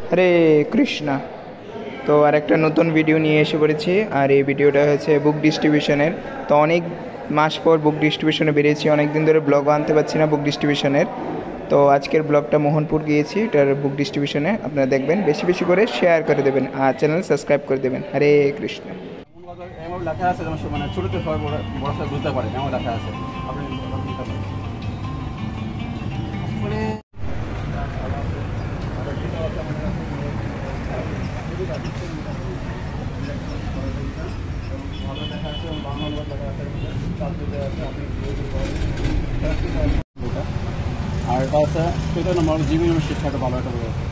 হরে কৃষ্ণা। তো আর একটা নতুন ভিডিও নিয়ে এসে পড়েছি, আর এই ভিডিওটা হচ্ছে বুক ডিস্ট্রিবিউশনের। তো অনেক মাস পর বুক ডিস্ট্রিবিউশনে বেরিয়েছি, অনেক দিন ধরে ব্লগও আনতে পারছি না বুক ডিস্ট্রিবিউশনের। তো আজকের ব্লগটা মোহনপুর গিয়েছি, এটার বুক ডিস্ট্রিবিউশনে। আপনারা দেখবেন, বেশি বেশি করে শেয়ার করে দেবেন আর চ্যানেল সাবস্ক্রাইব করে দেবেন। হরে কৃষ্ণ। লেখা আছে মানে ছোটতে সবাই বড় বুঝতে পারে এমন লেখা আছে, আপনি ভালো লেখা আছে, বাংলা লেখা আছে, আর এটা আছে চৈতন্য মহারাজ জীবী শিক্ষা, একটা ভালো একটা বই আছে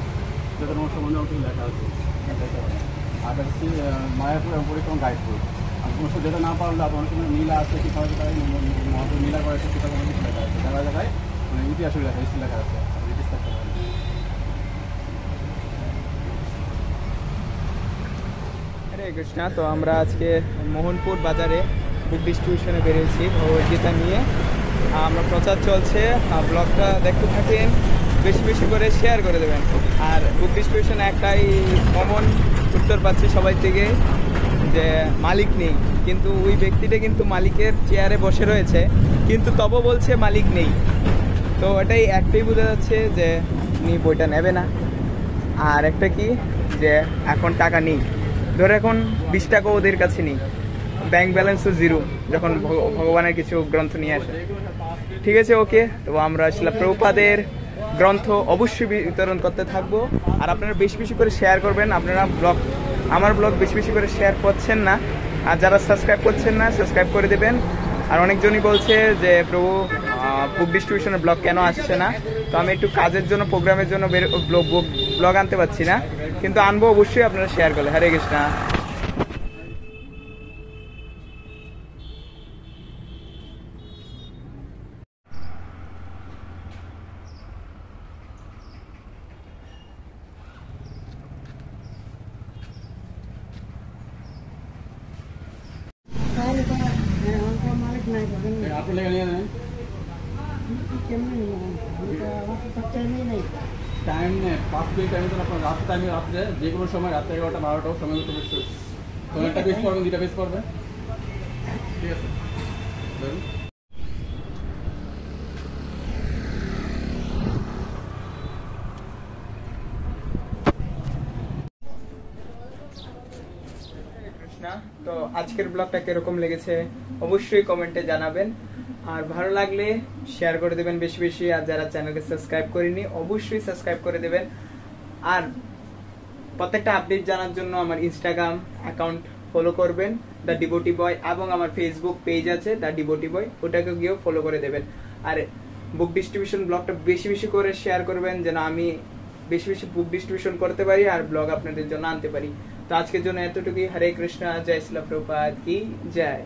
চৈতন্য সম্বন্ধে লেখা আছে। আর হচ্ছে মায়াপুর পরিক্রম গাইড বই। আর কোনো যেটা না পারলে আপনার সঙ্গে নীলা আছে, কীভাবে মহাপুর নীলা করেছে কীভাবে লেখা আছে, জায়গায় জায়গায় মানে ইতিহাসের লেখা হিস্ট্রি লেখা আছে, ইতিহাস থাকতে পারে। হরে কৃষ্ণা। তো আমরা আজকে মোহনপুর বাজারে বুক ডিস্ট্রিবিউশনে বেরিয়েছি ভগবদ্গীতা নিয়ে। আমরা প্রচার চলছে, ব্লগটা দেখতে থাকেন, বেশি বেশি করে শেয়ার করে দেবেন। আর বুক ডিস্ট্রিবিউশনে একটাই কমন উত্তর পাচ্ছি সবাই থেকে, যে মালিক নেই, কিন্তু ওই ব্যক্তিটা কিন্তু মালিকের চেয়ারে বসে রয়েছে, কিন্তু তবু বলছে মালিক নেই। তো এটাই একটাই বোঝা যাচ্ছে যে উনি বইটা নেবে না। আর একটা কি, যে এখন টাকা নেই, ধরে এখন 20 টাকা ওদের কাছে নেই, ব্যাংক ব্যালেন্সও জিরো, যখন ভগবানের কিছু গ্রন্থ নিয়ে আসে। ঠিক আছে, ওকে। তো আমরা শিলা প্রভুপাদের গ্রন্থ অবশ্যই বিতরণ করতে থাকবো, আর আপনারা বেশি বেশি করে শেয়ার করবেন। আপনারা আমার ব্লগ বেশি বেশি করে শেয়ার করছেন না, আর যারা সাবস্ক্রাইব করছেন না সাবস্ক্রাইব করে দেবেন। আর অনেকজনই বলছে যে প্রভু বুক ডিস্ট্রিবিউশনের ব্লগ কেন আসছে না। তো আমি একটু কাজের জন্য, প্রোগ্রামের জন্য ব্লগ আনতে পারছি না, কিন্তু আনবো অবশ্যই, আপনারা শেয়ার করলে। হরে কৃষ্ণা। আপনি লেখা নিয়ে নেন, টাইম নেই 5 মিনিট টাইম দেন আপনার। রাত টাইমে রাত্রে যে কোনো সময়, রাত্রে 11টা 12টা সময় মতো তো একটা পেজ পড়বেন, 2টা পেজ পড়বেন, ঠিক আছে? তো আজকের ব্লগটা কিরকম লেগেছে অবশ্যই কমেন্টে জানাবেন, আর ভালো লাগলে শেয়ার করে দেবেন বেশি বেশি। আর যারা চ্যানেলকে সাবস্ক্রাইব করেনি অবশ্যই সাবস্ক্রাইব করে দেবেন। আর প্রত্যেকটা আপডেট জানার জন্য আমার ইনস্টাগ্রাম অ্যাকাউন্ট ফলো করবেন, দ্য ডিভোটি বয়, এবং আমার ফেসবুক পেজ আছে দ্য ডিভোটি বয়, ওটাকে গিয়েও ফলো করে দেবেন। আর বুক ডিস্ট্রিবিউশন ব্লগটা বেশি বেশি করে শেয়ার করবেন, যেন আমি বেশি বেশি বুক ডিস্ট্রিবিউশন করতে পারি আর ব্লগ আপনাদের জন্য আনতে পারি। তো আজকের জন্য এতটুকুই। হরে কৃষ্ণা। জয় শ্রীল প্রভুপাদ কি জয়।